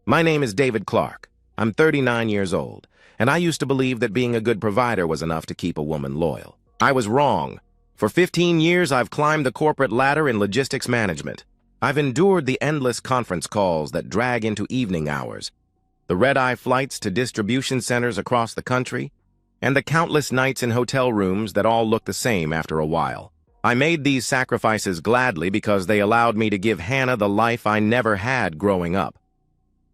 My name is David Clark. I'm 39 years old, and I used to believe that being a good provider was enough to keep a woman loyal. I was wrong. For 15 years, I've climbed the corporate ladder in logistics management. I've endured the endless conference calls that drag into evening hours, the red-eye flights to distribution centers across the country, and the countless nights in hotel rooms that all look the same after a while. I made these sacrifices gladly because they allowed me to give Hannah the life I never had growing up.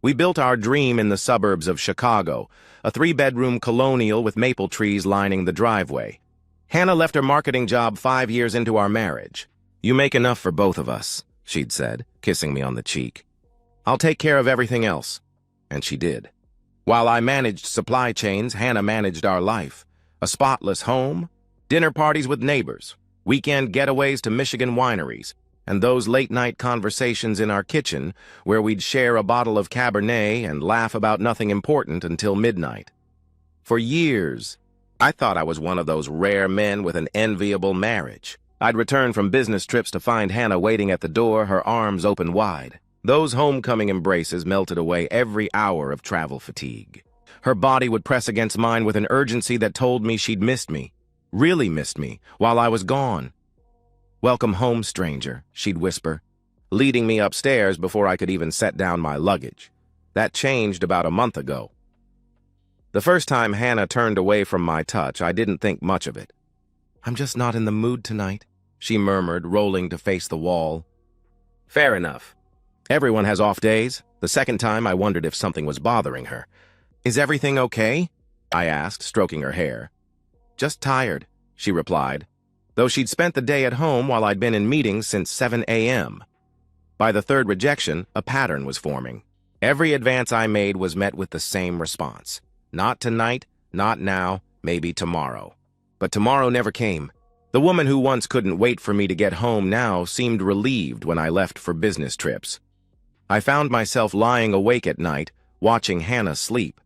We built our dream in the suburbs of Chicago, a 3-bedroom colonial with maple trees lining the driveway. Hannah left her marketing job 5 years into our marriage. "You make enough for both of us," she'd said, kissing me on the cheek. "I'll take care of everything else." And she did. While I managed supply chains, Hannah managed our life. A spotless home, dinner parties with neighbors, weekend getaways to Michigan wineries, and those late-night conversations in our kitchen where we'd share a bottle of Cabernet and laugh about nothing important until midnight. For years, I thought I was one of those rare men with an enviable marriage. I'd return from business trips to find Hannah waiting at the door, her arms open wide. Those homecoming embraces melted away every hour of travel fatigue. Her body would press against mine with an urgency that told me she'd missed me, really missed me, while I was gone. "Welcome home, stranger," she'd whisper, leading me upstairs before I could even set down my luggage. That changed about a month ago. The first time Hannah turned away from my touch, I didn't think much of it. "I'm just not in the mood tonight," she murmured, rolling to face the wall. Fair enough. Everyone has off days. The second time, I wondered if something was bothering her. "Is everything okay?" I asked, stroking her hair. "Just tired," she replied, though she'd spent the day at home while I'd been in meetings since 7 a.m. By the third rejection, a pattern was forming. Every advance I made was met with the same response. Not tonight, not now, maybe tomorrow. But tomorrow never came. The woman who once couldn't wait for me to get home now seemed relieved when I left for business trips. I found myself lying awake at night, watching Hannah sleep.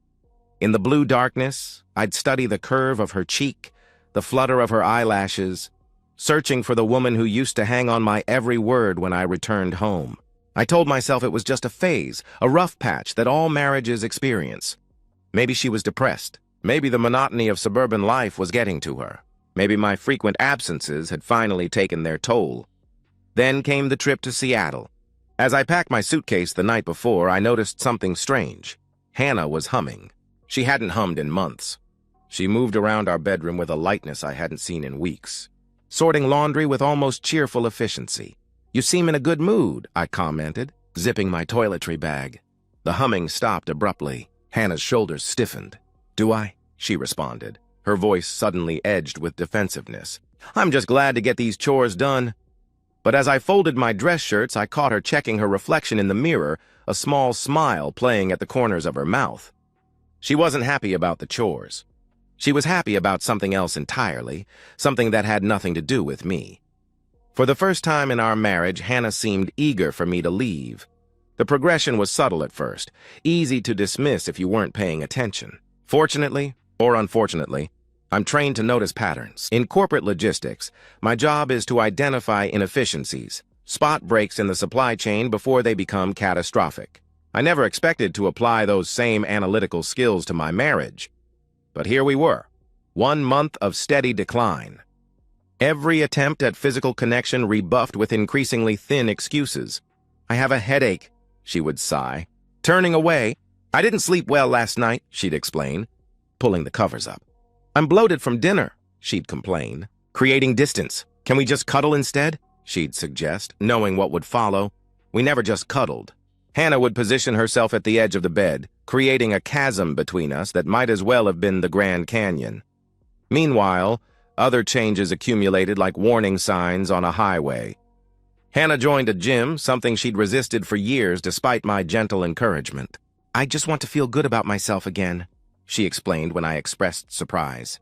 In the blue darkness, I'd study the curve of her cheek, the flutter of her eyelashes, searching for the woman who used to hang on my every word when I returned home. I told myself it was just a phase, a rough patch that all marriages experience. Maybe she was depressed. Maybe the monotony of suburban life was getting to her. Maybe my frequent absences had finally taken their toll. Then came the trip to Seattle. As I packed my suitcase the night before, I noticed something strange. Hannah was humming. She hadn't hummed in months. She moved around our bedroom with a lightness I hadn't seen in weeks, sorting laundry with almost cheerful efficiency. "You seem in a good mood," I commented, zipping my toiletry bag. The humming stopped abruptly. Hannah's shoulders stiffened. "Do I?" she responded, her voice suddenly edged with defensiveness. "I'm just glad to get these chores done." But as I folded my dress shirts, I caught her checking her reflection in the mirror, a small smile playing at the corners of her mouth. She wasn't happy about the chores. She was happy about something else entirely, something that had nothing to do with me. For the first time in our marriage, Hannah seemed eager for me to leave. The progression was subtle at first, easy to dismiss if you weren't paying attention. Fortunately, or unfortunately, I'm trained to notice patterns. In corporate logistics, my job is to identify inefficiencies, spot breaks in the supply chain before they become catastrophic. I never expected to apply those same analytical skills to my marriage. But here we were, 1 month of steady decline. Every attempt at physical connection rebuffed with increasingly thin excuses. "I have a headache," she would sigh. Turning away, "I didn't sleep well last night," she'd explain, pulling the covers up. "I'm bloated from dinner," she'd complain. Creating distance. "Can we just cuddle instead?" she'd suggest, knowing what would follow. We never just cuddled. Hannah would position herself at the edge of the bed, creating a chasm between us that might as well have been the Grand Canyon. Meanwhile, other changes accumulated like warning signs on a highway. Hannah joined a gym, something she'd resisted for years despite my gentle encouragement. "I just want to feel good about myself again," she explained when I expressed surprise.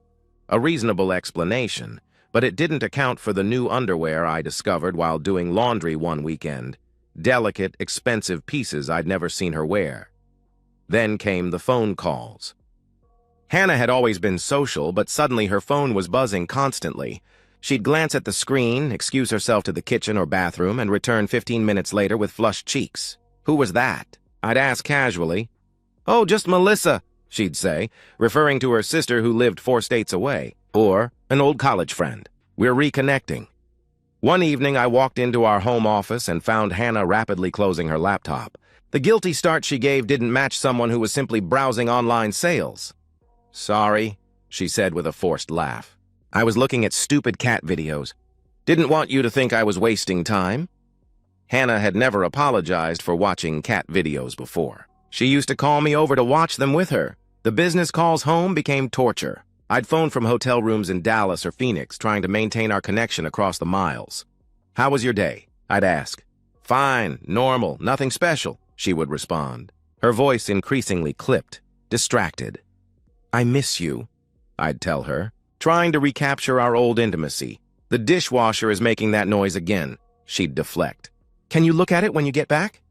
A reasonable explanation, but it didn't account for the new underwear I discovered while doing laundry one weekend. Delicate, expensive pieces I'd never seen her wear. Then came the phone calls. Hannah had always been social, but suddenly her phone was buzzing constantly. She'd glance at the screen, excuse herself to the kitchen or bathroom, and return 15 minutes later with flushed cheeks. "Who was that?" I'd ask casually. "Oh, just Melissa," she'd say, referring to her sister who lived 4 states away, or an old college friend. We're reconnecting. One evening, I walked into our home office and found Hannah rapidly closing her laptop. The guilty start she gave didn't match someone who was simply browsing online sales. "Sorry," she said with a forced laugh. "I was looking at stupid cat videos. Didn't want you to think I was wasting time." Hannah had never apologized for watching cat videos before. She used to call me over to watch them with her. The business calls home became torture. I'd phone from hotel rooms in Dallas or Phoenix, trying to maintain our connection across the miles. "How was your day?" I'd ask. "Fine, normal, nothing special," she would respond. Her voice increasingly clipped, distracted. "I miss you," I'd tell her, trying to recapture our old intimacy. "The dishwasher is making that noise again," she'd deflect. "Can you look at it when you get back?"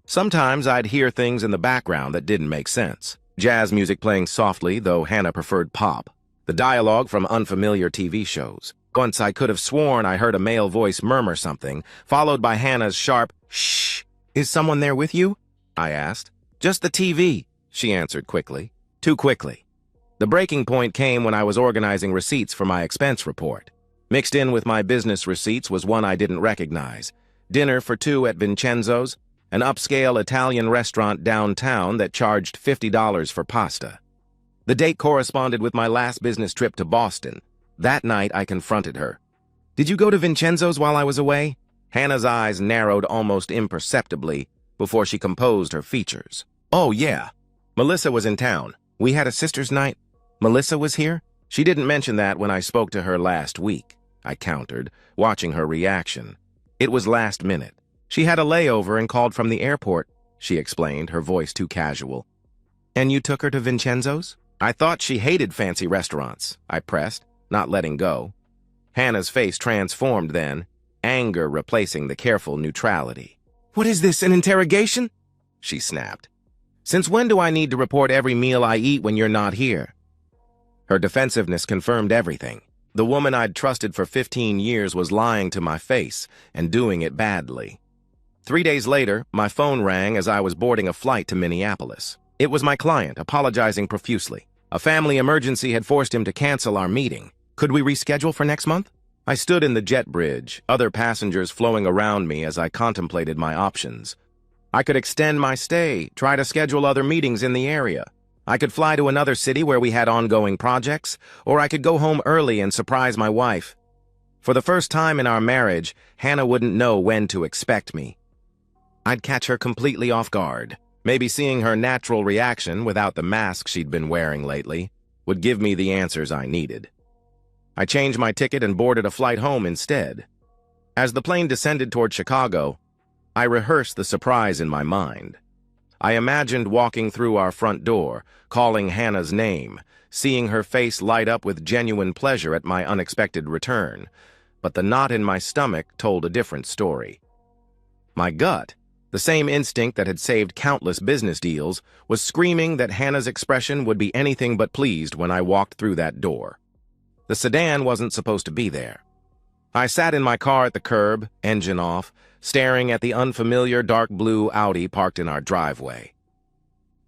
Sometimes I'd hear things in the background that didn't make sense. Jazz music playing softly, though Hannah preferred pop. The dialogue from unfamiliar TV shows. Once I could have sworn I heard a male voice murmur something, followed by Hannah's sharp, "Shh! Is someone there with you?" I asked. "Just the TV," she answered quickly. Too quickly. The breaking point came when I was organizing receipts for my expense report. Mixed in with my business receipts was one I didn't recognize. Dinner for 2 at Vincenzo's, an upscale Italian restaurant downtown that charged $50 for pasta. The date corresponded with my last business trip to Boston. That night, I confronted her. "Did you go to Vincenzo's while I was away?" Hannah's eyes narrowed almost imperceptibly before she composed her features. "Oh, yeah. Melissa was in town. We had a sister's night." "Melissa was here?" "She didn't mention that when I spoke to her last week," I countered, watching her reaction. "It was last minute. She had a layover and called from the airport," she explained, her voice too casual. "And you took her to Vincenzo's?" "I thought she hated fancy restaurants," I pressed, not letting go. Hannah's face transformed then, anger replacing the careful neutrality. "What is this, an interrogation?" she snapped. "Since when do I need to report every meal I eat when you're not here?" Her defensiveness confirmed everything. The woman I'd trusted for 15 years was lying to my face and doing it badly. 3 days later, my phone rang as I was boarding a flight to Minneapolis. It was my client, apologizing profusely. A family emergency had forced him to cancel our meeting. Could we reschedule for next month? I stood in the jet bridge, other passengers flowing around me as I contemplated my options. I could extend my stay, try to schedule other meetings in the area. I could fly to another city where we had ongoing projects, or I could go home early and surprise my wife. For the first time in our marriage, Hannah wouldn't know when to expect me. I'd catch her completely off guard. Maybe seeing her natural reaction without the mask she'd been wearing lately would give me the answers I needed. I changed my ticket and boarded a flight home instead. As the plane descended toward Chicago, I rehearsed the surprise in my mind. I imagined walking through our front door, calling Hannah's name, seeing her face light up with genuine pleasure at my unexpected return. But the knot in my stomach told a different story. My gut, the same instinct that had saved countless business deals, was screaming that Hannah's expression would be anything but pleased when I walked through that door. The sedan wasn't supposed to be there. I sat in my car at the curb, engine off, staring at the unfamiliar dark blue Audi parked in our driveway.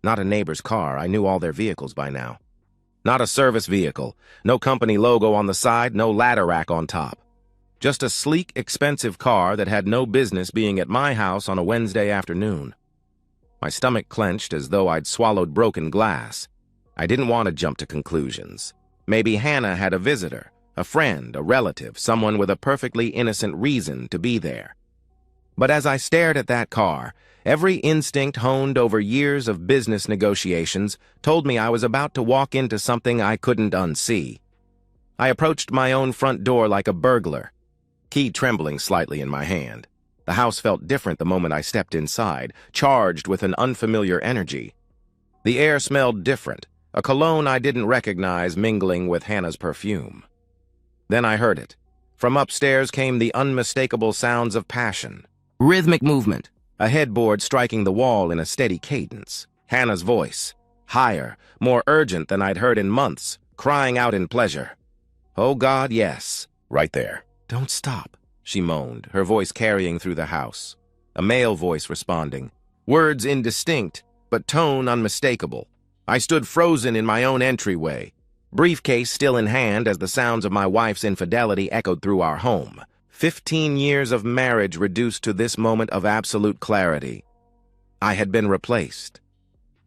Not a neighbor's car, I knew all their vehicles by now. Not a service vehicle, no company logo on the side, no ladder rack on top. Just a sleek, expensive car that had no business being at my house on a Wednesday afternoon. My stomach clenched as though I'd swallowed broken glass. I didn't want to jump to conclusions. Maybe Hannah had a visitor, a friend, a relative, someone with a perfectly innocent reason to be there. But as I stared at that car, every instinct honed over years of business negotiations told me I was about to walk into something I couldn't unsee. I approached my own front door like a burglar, key trembling slightly in my hand. The house felt different the moment I stepped inside, charged with an unfamiliar energy. The air smelled different, a cologne I didn't recognize mingling with Hannah's perfume. Then I heard it. From upstairs came the unmistakable sounds of passion. Rhythmic movement, a headboard striking the wall in a steady cadence. Hannah's voice, higher, more urgent than I'd heard in months, crying out in pleasure. "Oh God, yes, right there." "Don't stop," she moaned, her voice carrying through the house. A male voice responding. Words indistinct, but tone unmistakable. I stood frozen in my own entryway, briefcase still in hand as the sounds of my wife's infidelity echoed through our home. 15 years of marriage reduced to this moment of absolute clarity. I had been replaced.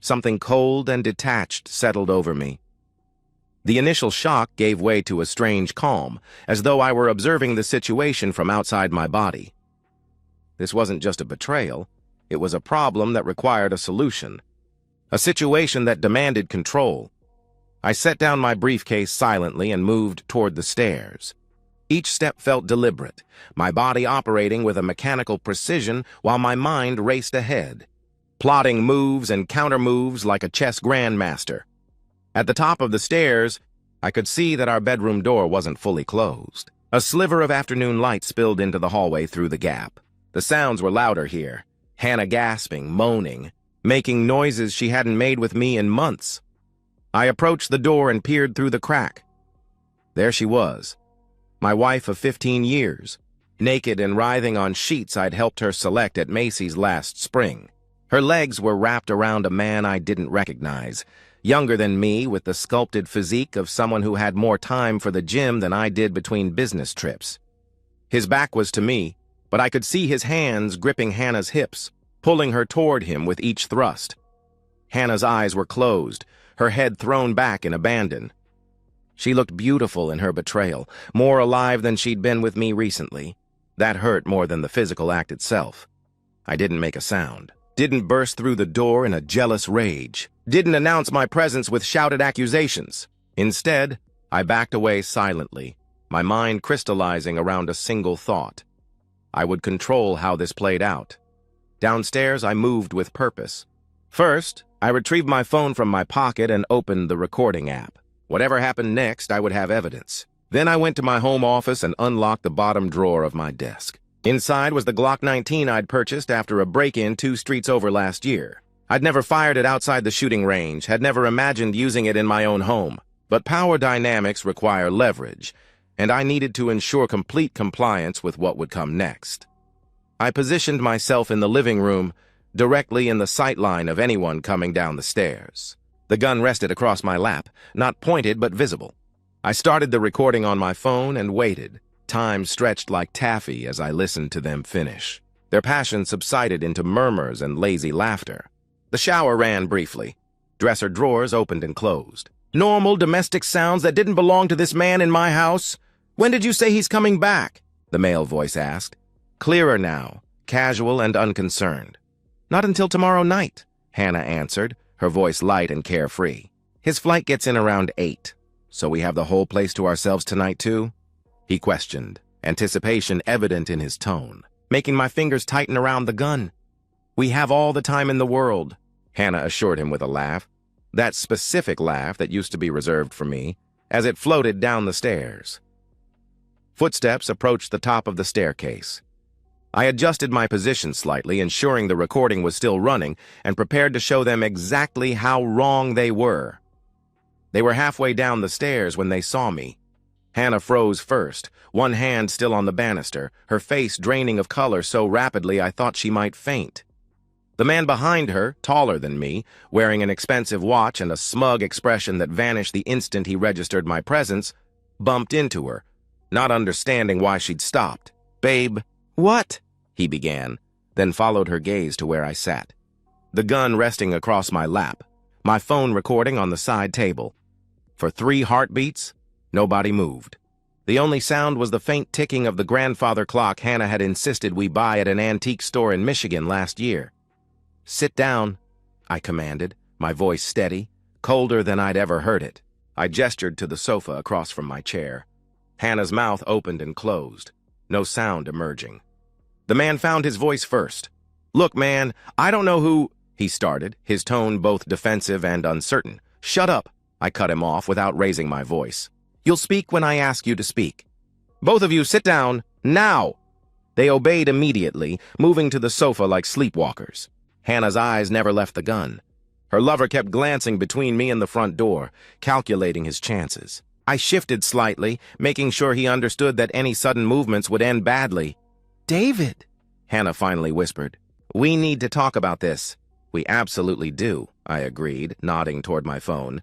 Something cold and detached settled over me. The initial shock gave way to a strange calm, as though I were observing the situation from outside my body. This wasn't just a betrayal. It was a problem that required a solution. A situation that demanded control. I set down my briefcase silently and moved toward the stairs. Each step felt deliberate, my body operating with a mechanical precision while my mind raced ahead, plotting moves and counter-moves like a chess grandmaster. At the top of the stairs, I could see that our bedroom door wasn't fully closed. A sliver of afternoon light spilled into the hallway through the gap. The sounds were louder here, Hannah gasping, moaning, making noises she hadn't made with me in months. I approached the door and peered through the crack. There she was, my wife of 15 years, naked and writhing on sheets I'd helped her select at Macy's last spring. Her legs were wrapped around a man I didn't recognize, younger than me with the sculpted physique of someone who had more time for the gym than I did between business trips. His back was to me, but I could see his hands gripping Hannah's hips, pulling her toward him with each thrust. Hannah's eyes were closed, her head thrown back in abandon. She looked beautiful in her betrayal, more alive than she'd been with me recently. That hurt more than the physical act itself. I didn't make a sound, didn't burst through the door in a jealous rage, didn't announce my presence with shouted accusations. Instead, I backed away silently, my mind crystallizing around a single thought. I would control how this played out. Downstairs, I moved with purpose. First, I retrieved my phone from my pocket and opened the recording app. Whatever happened next, I would have evidence. Then I went to my home office and unlocked the bottom drawer of my desk. Inside was the Glock 19 I'd purchased after a break-in 2 streets over last year. I'd never fired it outside the shooting range, had never imagined using it in my own home. But power dynamics require leverage, and I needed to ensure complete compliance with what would come next. I positioned myself in the living room, directly in the sightline of anyone coming down the stairs. The gun rested across my lap, not pointed but visible. I started the recording on my phone and waited. Time stretched like taffy as I listened to them finish. Their passion subsided into murmurs and lazy laughter. The shower ran briefly. Dresser drawers opened and closed. Normal domestic sounds that didn't belong to this man in my house? When did you say he's coming back? The male voice asked. Clearer now, casual and unconcerned. Not until tomorrow night, Hannah answered, her voice light and carefree. His flight gets in around 8, so we have the whole place to ourselves tonight too? He questioned, anticipation evident in his tone, making my fingers tighten around the gun. We have all the time in the world, Hannah assured him with a laugh, that specific laugh that used to be reserved for me, as it floated down the stairs. Footsteps approached the top of the staircase. I adjusted my position slightly, ensuring the recording was still running, and prepared to show them exactly how wrong they were. They were halfway down the stairs when they saw me. Hannah froze first, one hand still on the banister, her face draining of color so rapidly I thought she might faint. The man behind her, taller than me, wearing an expensive watch and a smug expression that vanished the instant he registered my presence, bumped into her, not understanding why she'd stopped. Babe, what? He began, then followed her gaze to where I sat. The gun resting across my lap, my phone recording on the side table. For 3 heartbeats, nobody moved. The only sound was the faint ticking of the grandfather clock Hannah had insisted we buy at an antique store in Michigan last year. Sit down, I commanded, my voice steady, colder than I'd ever heard it. I gestured to the sofa across from my chair. Hannah's mouth opened and closed, no sound emerging. The man found his voice first. Look, man, I don't know who, he started, his tone both defensive and uncertain. Shut up, I cut him off without raising my voice. You'll speak when I ask you to speak. Both of you sit down, now! They obeyed immediately, moving to the sofa like sleepwalkers. Hannah's eyes never left the gun. Her lover kept glancing between me and the front door, calculating his chances. I shifted slightly, making sure he understood that any sudden movements would end badly. David, Hannah finally whispered. We need to talk about this. We absolutely do, I agreed, nodding toward my phone.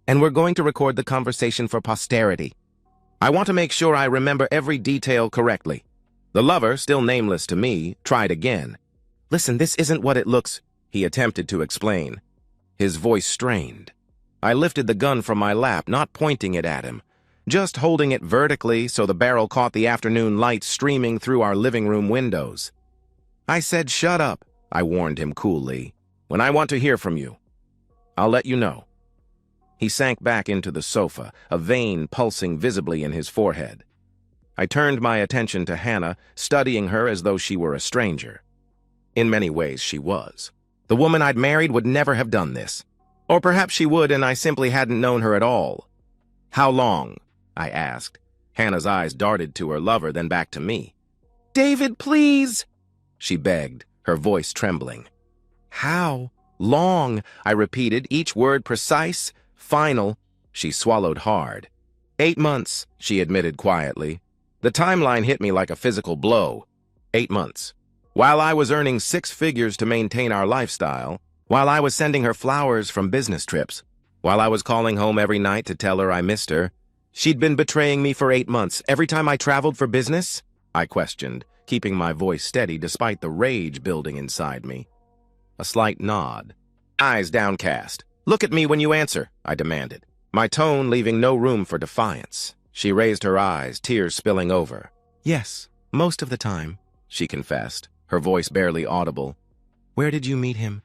And we're going to record the conversation for posterity. I want to make sure I remember every detail correctly. The lover, still nameless to me, tried again. Listen, this isn't what it looks, he attempted to explain. His voice strained. I lifted the gun from my lap, not pointing it at him, just holding it vertically so the barrel caught the afternoon light streaming through our living room windows. I said, "Shut up," I warned him coolly. "When I want to hear from you, I'll let you know." He sank back into the sofa, a vein pulsing visibly in his forehead. I turned my attention to Hannah, studying her as though she were a stranger. In many ways, she was. The woman I'd married would never have done this. Or perhaps she would, and I simply hadn't known her at all. "How long?" I asked. Hannah's eyes darted to her lover, then back to me. "David, please," she begged, her voice trembling. "How long?" I repeated, each word precise, final. She swallowed hard. 8 months, she admitted quietly. The timeline hit me like a physical blow. 8 months. While I was earning 6 figures to maintain our lifestyle, while I was sending her flowers from business trips, while I was calling home every night to tell her I missed her, she'd been betraying me for 8 months. Every time I traveled for business? I questioned, keeping my voice steady despite the rage building inside me. A slight nod. Eyes downcast. "Look at me when you answer," I demanded, my tone leaving no room for defiance. She raised her eyes, tears spilling over. "Yes, most of the time," she confessed, her voice barely audible. "Where did you meet him?"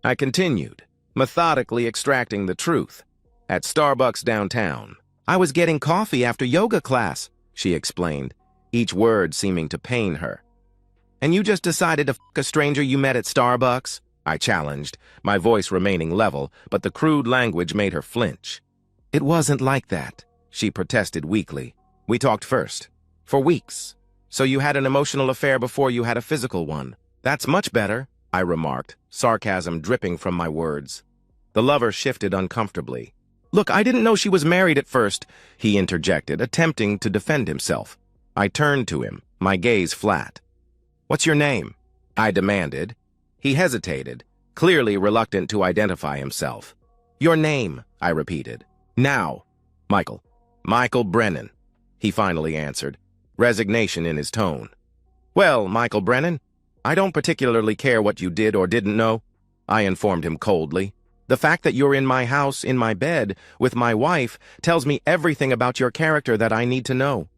I continued, methodically extracting the truth. "At Starbucks downtown. I was getting coffee after yoga class," she explained, each word seeming to pain her. "And you just decided to f*** a stranger you met at Starbucks?" I challenged, my voice remaining level, but the crude language made her flinch. "It wasn't like that," she protested weakly. "We talked first. For weeks. So you had an emotional affair before you had a physical one. That's much better," I remarked, sarcasm dripping from my words. The lover shifted uncomfortably. "Look, I didn't know she was married at first," he interjected, attempting to defend himself. I turned to him, my gaze flat. "What's your name?" I demanded. He hesitated, clearly reluctant to identify himself. "Your name," I repeated. "Now." "Michael. Michael Brennan," he finally answered, resignation in his tone. "Well, Michael Brennan, I don't particularly care what you did or didn't know," I informed him coldly. "The fact that you're in my house, in my bed, with my wife, tells me everything about your character that I need to know."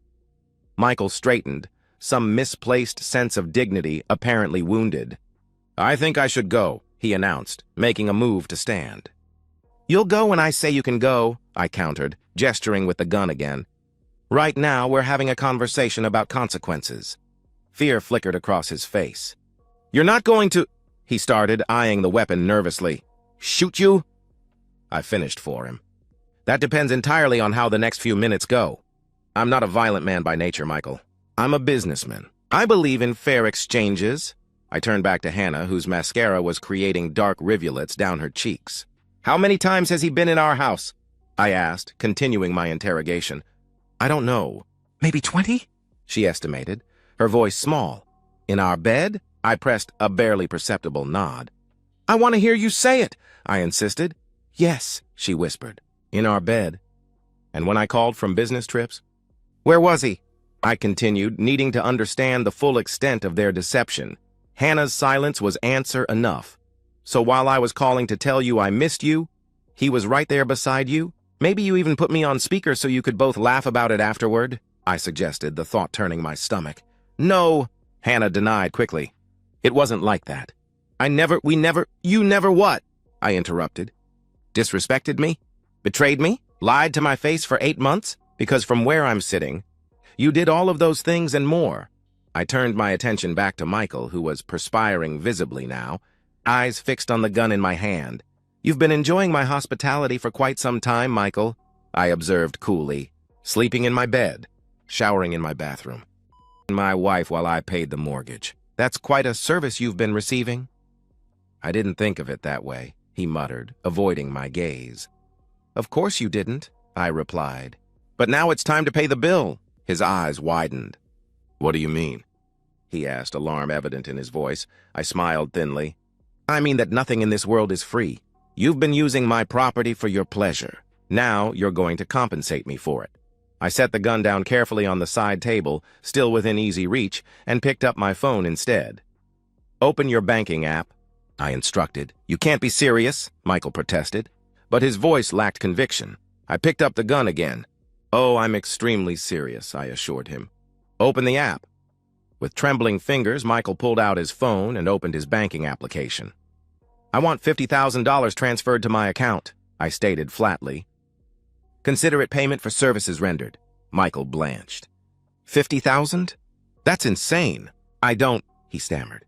Michael straightened, some misplaced sense of dignity apparently wounded. "I think I should go," he announced, making a move to stand. "You'll go when I say you can go," I countered, gesturing with the gun again. "Right now, we're having a conversation about consequences." Fear flickered across his face. "You're not going to—" he started, eyeing the weapon nervously. "Shoot you?" I finished for him. "That depends entirely on how the next few minutes go. I'm not a violent man by nature, Michael. I'm a businessman. I believe in fair exchanges." I turned back to Hannah, whose mascara was creating dark rivulets down her cheeks. "How many times has he been in our house?" I asked, continuing my interrogation. "I don't know. Maybe 20? She estimated, her voice small. "In our bed?" I pressed a barely perceptible nod. "I want to hear you say it," I insisted. "Yes," she whispered. "In our bed." "And when I called from business trips?" "Where was he?" I continued, needing to understand the full extent of their deception. Hannah's silence was answer enough. "So while I was calling to tell you I missed you, he was right there beside you? Maybe you even put me on speaker so you could both laugh about it afterward?" I suggested, the thought turning my stomach. "No," Hannah denied quickly. "It wasn't like that. You never what?" I interrupted. "Disrespected me? Betrayed me? Lied to my face for 8 months? Because from where I'm sitting, you did all of those things and more." I turned my attention back to Michael, who was perspiring visibly now, eyes fixed on the gun in my hand. "You've been enjoying my hospitality for quite some time, Michael," I observed coolly. "Sleeping in my bed, showering in my bathroom, and my wife while I paid the mortgage. That's quite a service you've been receiving." "I didn't think of it that way," he muttered, avoiding my gaze. "Of course you didn't," I replied. "But now it's time to pay the bill." His eyes widened. "What do you mean?" he asked, alarm evident in his voice. I smiled thinly. I mean that nothing in this world is free. You've been using my property for your pleasure. Now you're going to compensate me for it. I set the gun down carefully on the side table, still within easy reach, and picked up my phone instead. Open your banking app, I instructed. You can't be serious, Michael protested. But his voice lacked conviction. I picked up the gun again. Oh, I'm extremely serious, I assured him. Open the app. With trembling fingers, Michael pulled out his phone and opened his banking application. I want $50,000 transferred to my account, I stated flatly. Consider it payment for services rendered. Michael blanched. 50,000? That's insane. I don't, he stammered.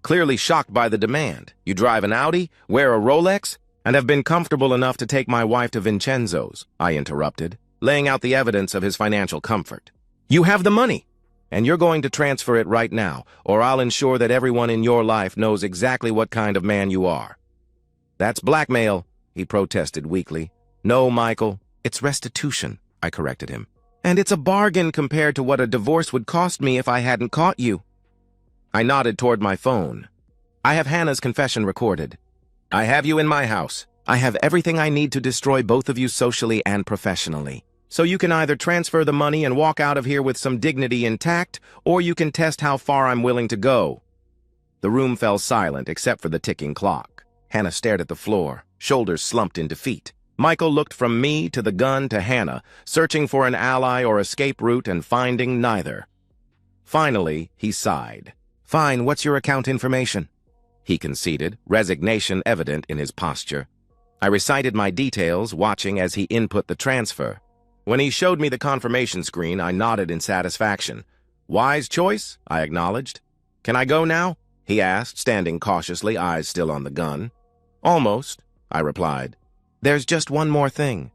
Clearly shocked by the demand. You drive an Audi, wear a Rolex, and have been comfortable enough to take my wife to Vincenzo's, I interrupted, laying out the evidence of his financial comfort. You have the money, and you're going to transfer it right now, or I'll ensure that everyone in your life knows exactly what kind of man you are. That's blackmail, he protested weakly. No, Michael, it's restitution, I corrected him. And it's a bargain compared to what a divorce would cost me if I hadn't caught you. I nodded toward my phone. I have Hannah's confession recorded. I have you in my house. I have everything I need to destroy both of you socially and professionally. So you can either transfer the money and walk out of here with some dignity intact, or you can test how far I'm willing to go. The room fell silent except for the ticking clock. Hannah stared at the floor, shoulders slumped in defeat. Michael looked from me to the gun to Hannah, searching for an ally or escape route and finding neither. Finally, he sighed. Fine, what's your account information? He conceded, resignation evident in his posture. I recited my details, watching as he input the transfer. When he showed me the confirmation screen, I nodded in satisfaction. Wise choice, I acknowledged. Can I go now? He asked, standing cautiously, eyes still on the gun. Almost, I replied. There's just one more thing.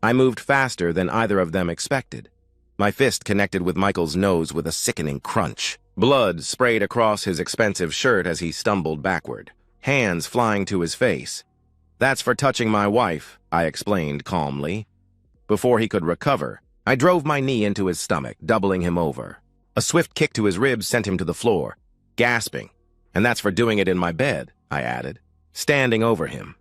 I moved faster than either of them expected. My fist connected with Michael's nose with a sickening crunch. Blood sprayed across his expensive shirt as he stumbled backward, hands flying to his face. That's for touching my wife, I explained calmly. Before he could recover, I drove my knee into his stomach, doubling him over. A swift kick to his ribs sent him to the floor, gasping. And that's for doing it in my bed, I added, standing over him.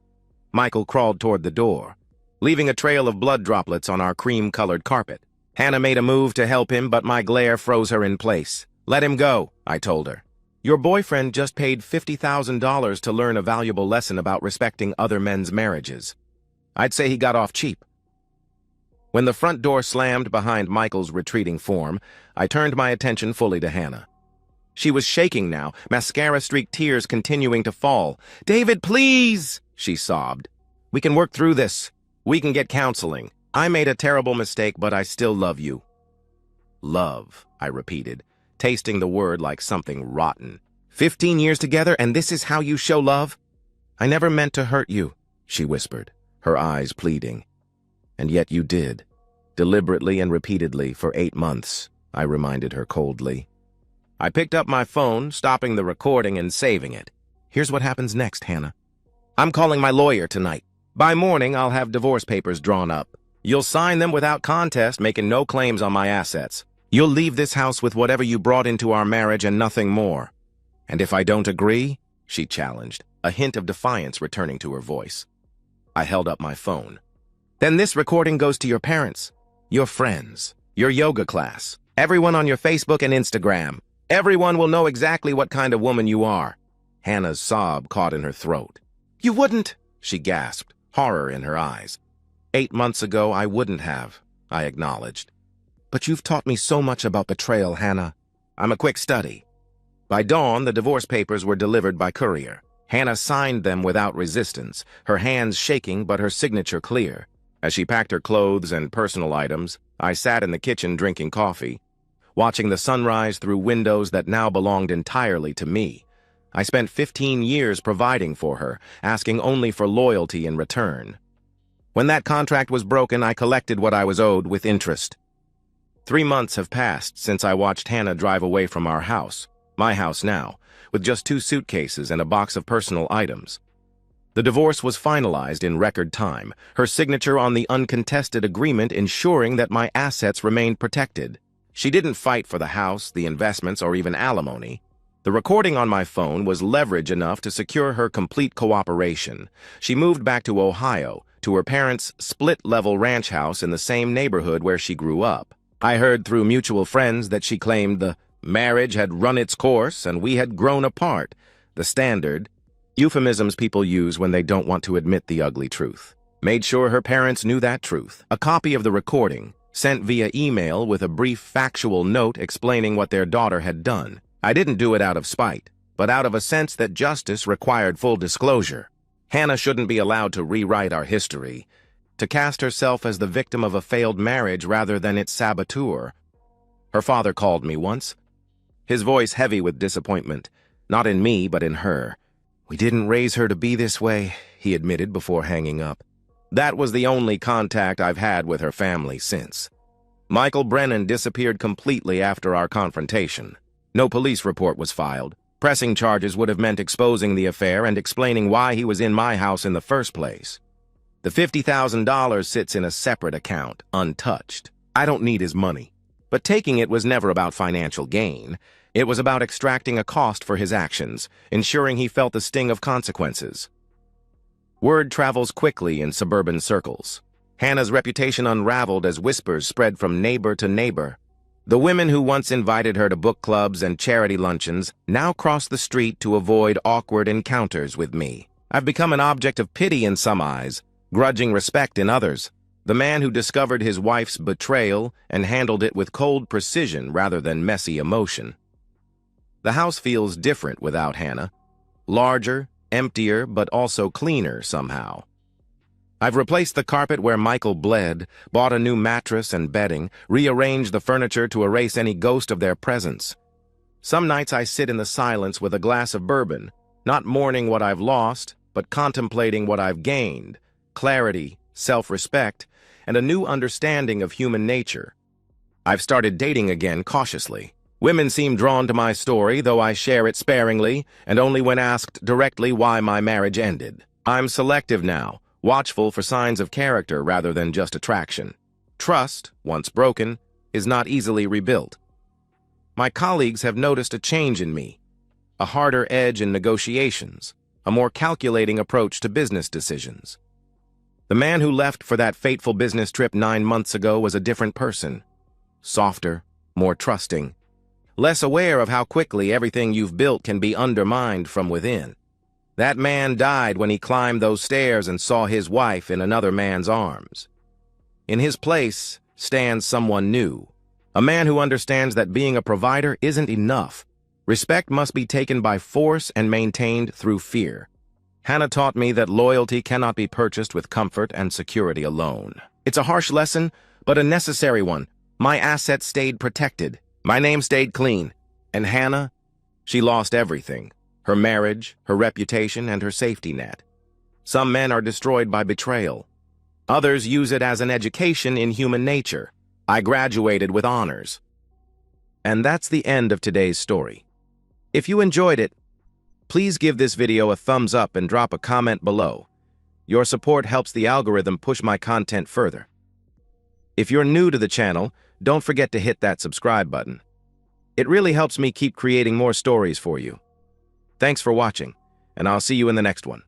Michael crawled toward the door, leaving a trail of blood droplets on our cream-colored carpet. Hannah made a move to help him, but my glare froze her in place. Let him go, I told her. Your boyfriend just paid $50,000 to learn a valuable lesson about respecting other men's marriages. I'd say he got off cheap. When the front door slammed behind Michael's retreating form, I turned my attention fully to Hannah. She was shaking now, mascara-streaked tears continuing to fall. David, please, she sobbed. We can work through this. We can get counseling. I made a terrible mistake, but I still love you. Love, I repeated, tasting the word like something rotten. 15 years together, and this is how you show love? I never meant to hurt you, she whispered, her eyes pleading. And yet you did. Deliberately and repeatedly for 8 months, I reminded her coldly. I picked up my phone, stopping the recording and saving it. Here's what happens next, Hannah. I'm calling my lawyer tonight. By morning, I'll have divorce papers drawn up. You'll sign them without contest, making no claims on my assets. You'll leave this house with whatever you brought into our marriage and nothing more. And if I don't agree, she challenged, a hint of defiance returning to her voice. I held up my phone. Then this recording goes to your parents, your friends, your yoga class, everyone on your Facebook and Instagram. Everyone will know exactly what kind of woman you are. Hannah's sob caught in her throat. You wouldn't, she gasped, horror in her eyes. 8 months ago, I wouldn't have, I acknowledged. But you've taught me so much about betrayal, Hannah. I'm a quick study. By dawn, the divorce papers were delivered by courier. Hannah signed them without resistance, her hands shaking but her signature clear. As she packed her clothes and personal items, I sat in the kitchen drinking coffee, watching the sunrise through windows that now belonged entirely to me. I spent 15 years providing for her, asking only for loyalty in return. When that contract was broken, I collected what I was owed with interest. 3 months have passed since I watched Hannah drive away from our house, my house now, with just 2 suitcases and a box of personal items. The divorce was finalized in record time, her signature on the uncontested agreement ensuring that my assets remained protected. She didn't fight for the house, the investments, or even alimony. The recording on my phone was leverage enough to secure her complete cooperation. She moved back to Ohio, to her parents' split-level ranch house in the same neighborhood where she grew up. I heard through mutual friends that she claimed the marriage had run its course and we had grown apart, the standard euphemisms people use when they don't want to admit the ugly truth. Made sure her parents knew that truth. A copy of the recording, sent via email with a brief factual note explaining what their daughter had done. I didn't do it out of spite, but out of a sense that justice required full disclosure. Hannah shouldn't be allowed to rewrite our history, to cast herself as the victim of a failed marriage rather than its saboteur. Her father called me once, his voice heavy with disappointment, not in me, but in her. "We didn't raise her to be this way," he admitted before hanging up. That was the only contact I've had with her family since. Michael Brennan disappeared completely after our confrontation. No police report was filed. Pressing charges would have meant exposing the affair and explaining why he was in my house in the first place. The $50,000 sits in a separate account, untouched. I don't need his money. But taking it was never about financial gain. It was about extracting a cost for his actions, ensuring he felt the sting of consequences. Word travels quickly in suburban circles. Hannah's reputation unraveled as whispers spread from neighbor to neighbor. The women who once invited her to book clubs and charity luncheons now cross the street to avoid awkward encounters with me. I've become an object of pity in some eyes, grudging respect in others. The man who discovered his wife's betrayal and handled it with cold precision rather than messy emotion. The house feels different without Hannah. Larger, emptier, but also cleaner somehow. I've replaced the carpet where Michael bled, bought a new mattress and bedding, rearranged the furniture to erase any ghost of their presence. Some nights I sit in the silence with a glass of bourbon, not mourning what I've lost, but contemplating what I've gained, clarity, self-respect, and a new understanding of human nature. I've started dating again cautiously. Women seem drawn to my story, though I share it sparingly, and only when asked directly why my marriage ended. I'm selective now, watchful for signs of character rather than just attraction. Trust, once broken, is not easily rebuilt. My colleagues have noticed a change in me, a harder edge in negotiations, a more calculating approach to business decisions. The man who left for that fateful business trip 9 months ago was a different person, softer, more trusting, less aware of how quickly everything you've built can be undermined from within. That man died when he climbed those stairs and saw his wife in another man's arms. In his place stands someone new, a man who understands that being a provider isn't enough. Respect must be taken by force and maintained through fear. Hannah taught me that loyalty cannot be purchased with comfort and security alone. It's a harsh lesson, but a necessary one. My assets stayed protected. My name stayed clean. And Hannah, she lost everything. Her marriage, her reputation, and her safety net. Some men are destroyed by betrayal. Others use it as an education in human nature. I graduated with honors. And that's the end of today's story. If you enjoyed it, please give this video a thumbs up and drop a comment below. Your support helps the algorithm push my content further. If you're new to the channel, don't forget to hit that subscribe button. It really helps me keep creating more stories for you. Thanks for watching, and I'll see you in the next one.